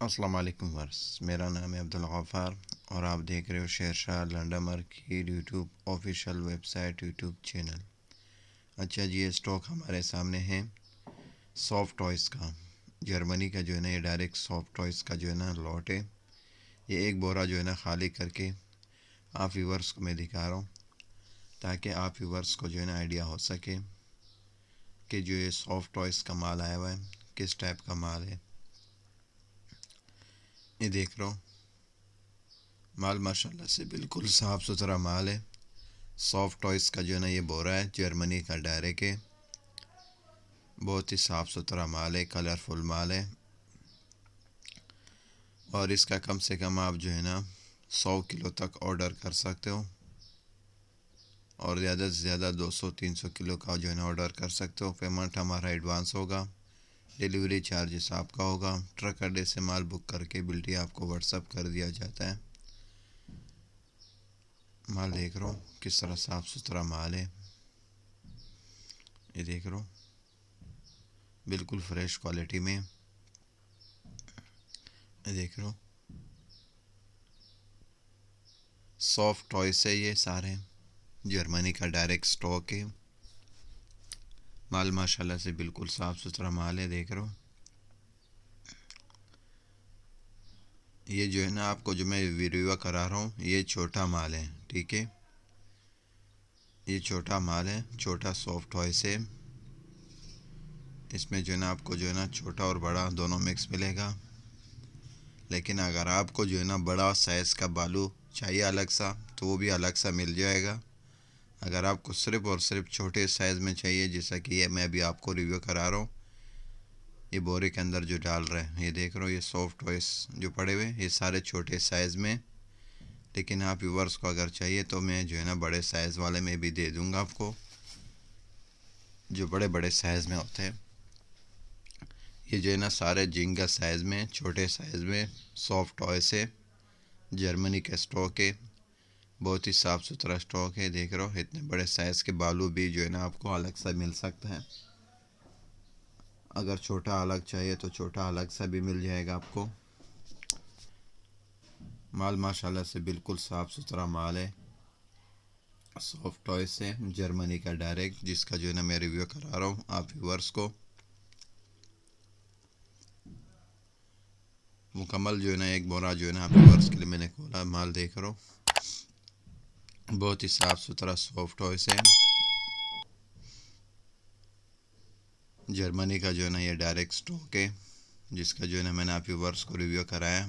अस्सलाम वालेकुम वर्स, मेरा नाम है अब्दुल गफ़ार और आप देख रहे हो शेरशाह लंडमर की YouTube official website YouTube channel. अच्छा जी, ये स्टॉक हमारे सामने है सॉफ्ट टॉयज़ का। जर्मनी का जो है ना, ये डायरेक्ट सॉफ्ट टॉयज़ का जो है ना लॉट है। ये एक बोरा जो है ना खाली करके आप व्यूवर्स को मैं दिखा रहा हूँ, ताकि आप व्यूवर्स को जो है ना आइडिया हो सके कि जो ये सॉफ्ट टॉयज़ का माल आया हुआ है किस टाइप का माल है। ये देख रहा हूँ, माल माशाल्लाह से बिल्कुल साफ़ सुथरा माल है। सॉफ्ट टॉयज़ का जो है ना ये बोरा है, जर्मनी का डायरेक्ट है। बहुत ही साफ़ सुथरा माल है, कलरफुल माल है और इसका कम से कम आप जो है ना 100 किलो तक ऑर्डर कर सकते हो और ज़्यादा से ज़्यादा 200-300 किलो का जो है ना ऑर्डर कर सकते हो। पेमेंट हमारा एडवांस होगा, डिलीवरी चार्जेस आपका होगा। ट्रक अड्डे से माल बुक करके बिल्टी आपको व्हाट्सअप कर दिया जाता है। माल देख रहा हूँ किस तरह साफ़ सुथरा माल है। ये देख रहा हूँ बिल्कुल फ्रेश क्वालिटी में। ये देख रहा हूँ सॉफ्ट टॉयज़ है, ये सारे जर्मनी का डायरेक्ट स्टॉक है। माल माशाल्लाह से बिल्कुल साफ़ सुथरा माल है। देख रहा हूँ ये जो है ना आपको जो मैं वीडियो करा रहा हूँ ये छोटा माल है, ठीक है। ये छोटा माल है, छोटा सॉफ्ट टॉयज़ है। इसमें जो है ना आपको जो है ना छोटा और बड़ा दोनों मिक्स मिलेगा। लेकिन अगर आपको जो है ना बड़ा साइज़ का बालू चाहिए अलग सा, तो वो भी अलग सा मिल जाएगा। अगर आपको सिर्फ़ और सिर्फ छोटे साइज़ में चाहिए, जैसा कि ये मैं अभी आपको रिव्यू करा रहा हूँ, ये बोरे के अंदर जो डाल रहे हैं, ये देख रहे हो ये सॉफ्ट टॉयज़ जो पड़े हुए ये सारे छोटे साइज़ में। लेकिन आप व्यूअर्स को अगर चाहिए तो मैं जो है ना बड़े साइज़ वाले में भी दे दूँगा आपको, जो बड़े बड़े साइज़ में होते हैं। ये जो है ना सारे जिंगा साइज़ में, छोटे साइज़ में सॉफ्ट टॉयज़ है, जर्मनी का स्टॉक है। बहुत ही साफ़ सुथरा स्टॉक है। देख रहे हो इतने बड़े साइज़ के बालू भी जो है ना आपको अलग सा मिल सकता है। अगर छोटा अलग चाहिए तो छोटा अलग सा भी मिल जाएगा आपको। माल माशाल्लाह से बिल्कुल साफ़ सुथरा माल है, सॉफ्ट टॉय से जर्मनी का डायरेक्ट, जिसका जो है ना मैं रिव्यू करा रहा हूँ आप व्यूअर्स को। मुकम्मल जो है ना एक बोरा जो है ना आप व्यूअर्स के लिए मैंने खोला। माल देख रहा हूँ बहुत ही साफ़ सुथरा सॉफ्ट टॉय से जर्मनी का जो है ना ये डायरेक्ट स्टॉक है, जिसका जो है ना मैंने आप व्यूअर्स को रिव्यू कराया।